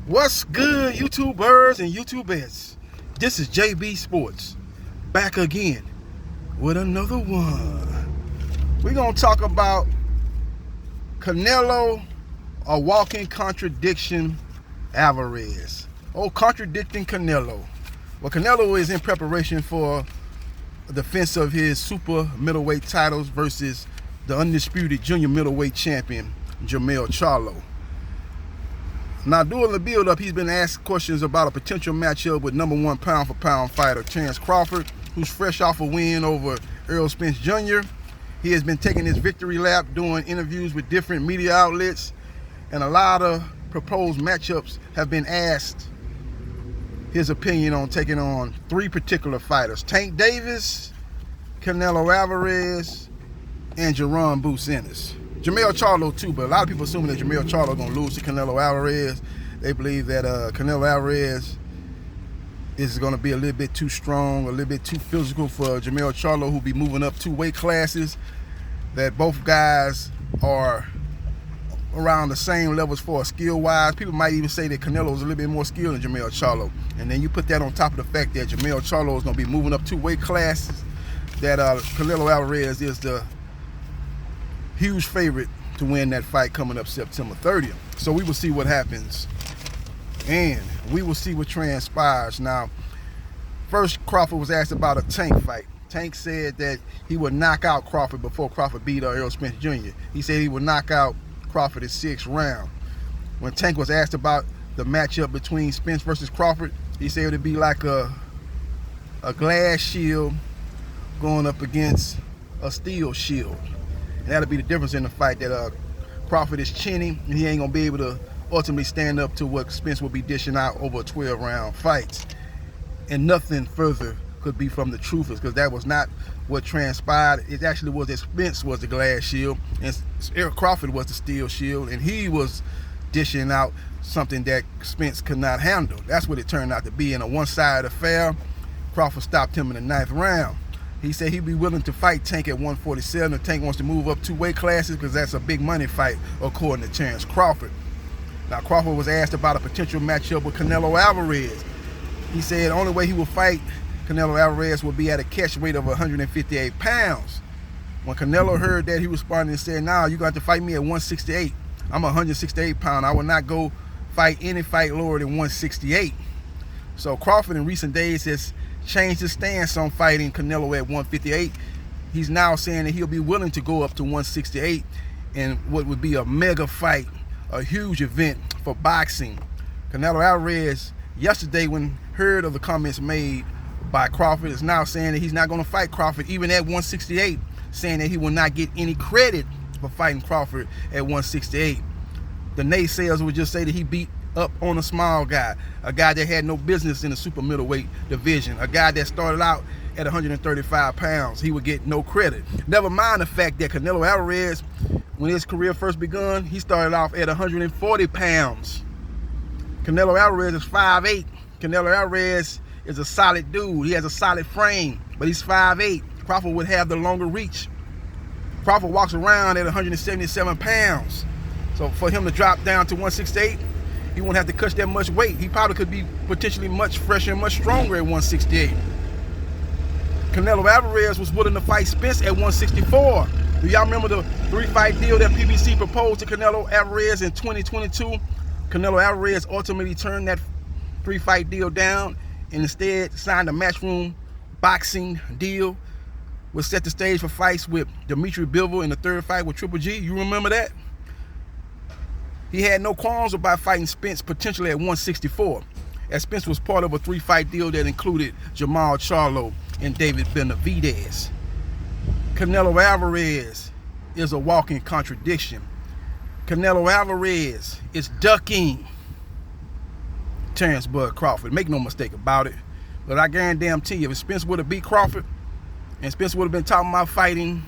What's good, YouTubers and YouTubettes? This is JB Sports, back again with another one. We're going to talk about Canelo, a walking contradiction, Alvarez. Oh, contradicting Canelo. Well, Canelo is in preparation for a defense of his super middleweight titles versus the undisputed junior middleweight champion, Jermell Charlo. Now, during the build-up, he's been asked questions about a potential matchup with #1 pound-for-pound fighter Terrence Crawford, who's fresh off a win over Errol Spence Jr. He has been taking his victory lap, doing interviews with different media outlets, and a lot of proposed matchups have been asked his opinion on taking on three particular fighters: Tank Davis, Canelo Alvarez, and Jerome Business. Jermell Charlo too, but a lot of people assuming that Jermell Charlo going to lose to Canelo Alvarez. They believe that Canelo Alvarez is going to be a little bit too strong, a little bit too physical for Jermell Charlo, who'll be moving up 2 weight classes. That both guys are around the same levels for skill-wise. People might even say that Canelo is a little bit more skilled than Jermell Charlo. And then you put that on top of the fact that Jermell Charlo is going to be moving up 2 weight classes, that Canelo Alvarez is the huge favorite to win that fight coming up September 30th. So we will see what happens, and we will see what transpires. Now, first, Crawford was asked about a Tank fight. Tank said that he would knock out Crawford before Crawford beat Errol Spence Jr. He said he would knock out Crawford in 6th round. When Tank was asked about the matchup between Spence versus Crawford, he said it would be like a glass shield going up against a steel shield. And that'll be the difference in the fight, that Crawford is chinny, and he ain't going to be able to ultimately stand up to what Spence will be dishing out over a 12-round fight. And nothing further could be from the truth, because that was not what transpired. It actually was that Spence was the glass shield, and Eric Crawford was the steel shield, and he was dishing out something that Spence could not handle. That's what it turned out to be. In a one-sided affair, Crawford stopped him in the 9th round. He said he'd be willing to fight Tank at 147 if Tank wants to move up 2 weight classes, because that's a big money fight, according to Terrence Crawford. Now, Crawford was asked about a potential matchup with Canelo Alvarez. He said the only way he would fight Canelo Alvarez would be at a catch weight of 158 pounds. When Canelo heard that, he responded and said, "Nah, you're going to have to fight me at 168. I'm 168 pounds. I will not go fight any fight lower than 168. So Crawford in recent days has changed his stance on fighting Canelo at 158. He's now saying that he'll be willing to go up to 168 in what would be a mega fight, a huge event for boxing. Canelo Alvarez, yesterday, when heard of the comments made by Crawford, is now saying that he's not going to fight Crawford even at 168, saying that he will not get any credit for fighting Crawford at 168. The naysayers would just say that he beat up on a small guy, a guy that had no business in the super middleweight division, a guy that started out at 135 pounds. He would get no credit. Never mind the fact that Canelo Alvarez, when his career first begun, he started off at 140 pounds. Canelo Alvarez is 5'8". Canelo Alvarez is a solid dude. He has a solid frame, but he's 5'8". Crawford would have the longer reach. Crawford walks around at 177 pounds. So for him to drop down to 168, he won't have to cut that much weight. He probably could be potentially much fresher and much stronger at 168. Canelo Alvarez was willing to fight Spence at 164. Do y'all remember the 3-fight deal that PBC proposed to Canelo Alvarez in 2022? Canelo Alvarez ultimately turned that 3-fight deal down and instead signed a Matchroom Boxing deal, which set the stage for fights with Dimitri Bivol in the 3rd fight with Triple G. You remember that? He had no qualms about fighting Spence potentially at 164, as Spence was part of a 3-fight deal that included Jermell Charlo and David Benavidez. Canelo Alvarez is a walking contradiction. Canelo Alvarez is ducking Terrence Bud Crawford. Make no mistake about it. But I guarantee you, if Spence would have beat Crawford, and Spence would have been talking about fighting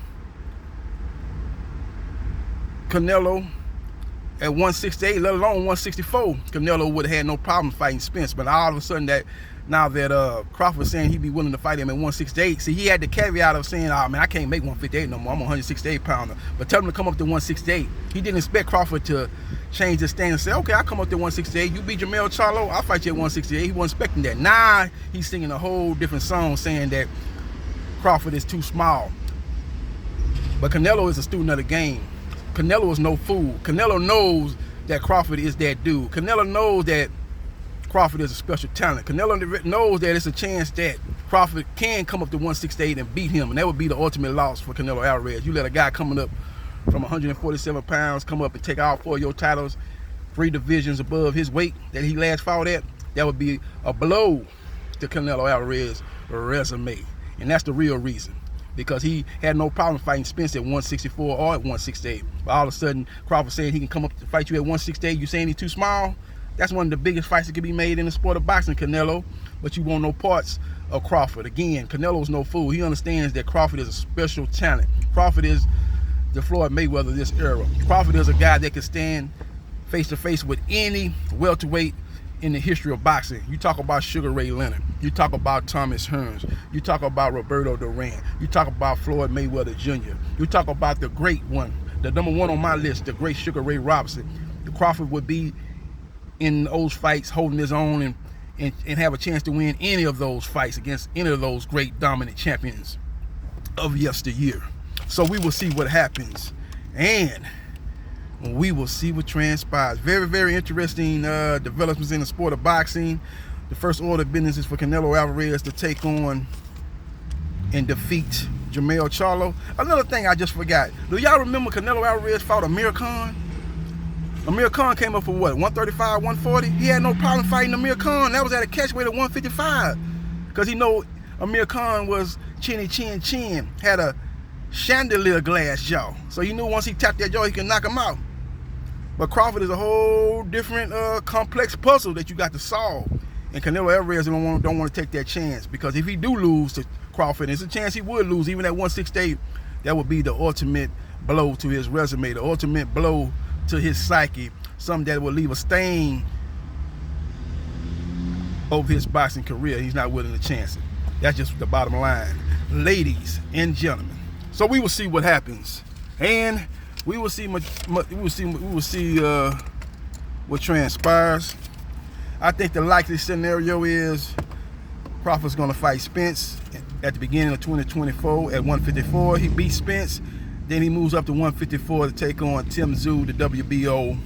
Canelo at 168, let alone 164, Canelo would have had no problem fighting Spence. But all of a sudden, that now that Crawford saying he'd be willing to fight him at 168, see, he had the caveat of saying, "Oh man, I can't make 158 no more. I'm a 168 pounder." But tell him to come up to 168. He didn't expect Crawford to change his stand and say, okay, I'll come up to 168. You beat Jermell Charlo, I'll fight you at 168. He wasn't expecting that. Now he's singing a whole different song saying that Crawford is too small. But Canelo is a student of the game. Canelo is no fool. Canelo knows that Crawford is that dude. Canelo knows that Crawford is a special talent. Canelo knows that it's a chance that Crawford can come up to 168 and beat him, and that would be the ultimate loss for Canelo Alvarez. You let a guy coming up from 147 pounds come up and take all 4 of your titles, 3 divisions above his weight that he last fought at, that would be a blow to Canelo Alvarez's resume. And that's the real reason, because he had no problem fighting Spence at 164 or at 168. But all of a sudden, Crawford saying he can come up to fight you at 168, you saying he's too small? That's one of the biggest fights that can be made in the sport of boxing, Canelo. But you want no parts of Crawford. Again, Canelo's no fool. He understands that Crawford is a special talent. Crawford is the Floyd Mayweather of this era. Crawford is a guy that can stand face to face with any welterweight in the history of boxing. You talk about Sugar Ray Leonard. You talk about Thomas Hearns. You talk about Roberto Duran. You talk about Floyd Mayweather Jr. You talk about the great one, the number 1 on my list, the great Sugar Ray Robinson. Crawford would be in those fights holding his own and have a chance to win any of those fights against any of those great dominant champions of yesteryear. So we will see what happens, and we will see what transpires. Very, very interesting developments in the sport of boxing. The first order of business is for Canelo Alvarez to take on and defeat Jermell Charlo. Another thing I just forgot. Do y'all remember Canelo Alvarez fought Amir Khan? Amir Khan came up for what, 135, 140? He had no problem fighting Amir Khan. That was at a catchweight of 155. Because he know Amir Khan was chinny chin chin, had a chandelier glass jaw. So he knew once he tapped that jaw, he could knock him out. But Crawford is a whole different complex puzzle that you got to solve. And Canelo Alvarez don't want to take that chance, because if he do lose to Crawford, there's a chance he would lose even at 168, that would be the ultimate blow to his resume, the ultimate blow to his psyche, something that will leave a stain over his boxing career. He's not willing to chance it. That's just the bottom line, ladies and gentlemen. So we will see what happens, and we will see what transpires. I think the likely scenario is Crawford's going to fight Spence at the beginning of 2024 at 154. He beats Spence. Then he moves up to 154 to take on Tim Tszyu, the WBO,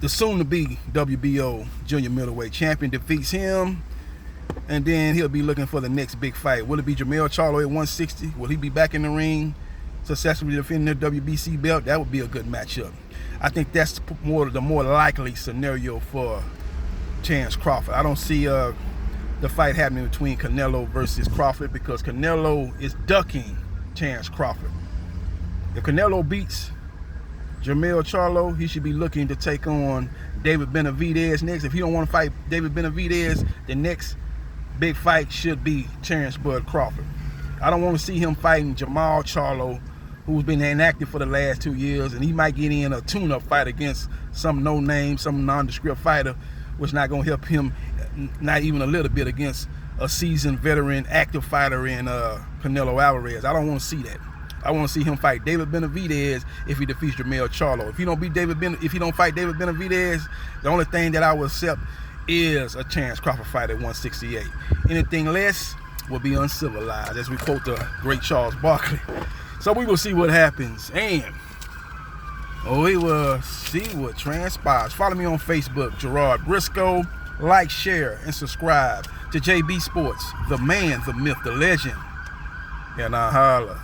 the soon-to-be WBO junior middleweight champion, defeats him, and then he'll be looking for the next big fight. Will it be Jermell Charlo at 160? Will he be back in the ring, successfully defending the WBC belt? That would be a good matchup. I think that's the more likely scenario for Chance Crawford. I don't see the fight happening between Canelo versus Crawford, because Canelo is ducking Chance Crawford. If Canelo beats Jermell Charlo, he should be looking to take on David Benavidez next. If he don't want to fight David Benavidez, the next big fight should be Terrence Bud Crawford. I don't want to see him fighting Jermell Charlo, who's been inactive for the last 2 years, and he might get in a tune-up fight against some no-name, some nondescript fighter, which not going to help him, not even a little bit, against a seasoned veteran active fighter in Canelo Alvarez. I don't want to see that. I want to see him fight David Benavidez if he defeats Jermell Charlo. If he don't fight David Benavidez, the only thing that I will accept is a Chance Crawford fight at 168. Anything less will be uncivilized, as we quote the great Charles Barkley. So we will see what happens, and we will see what transpires. Follow me on Facebook, Gerard Briscoe. Like, share, and subscribe to JB Sports, the man, the myth, the legend. And I holla.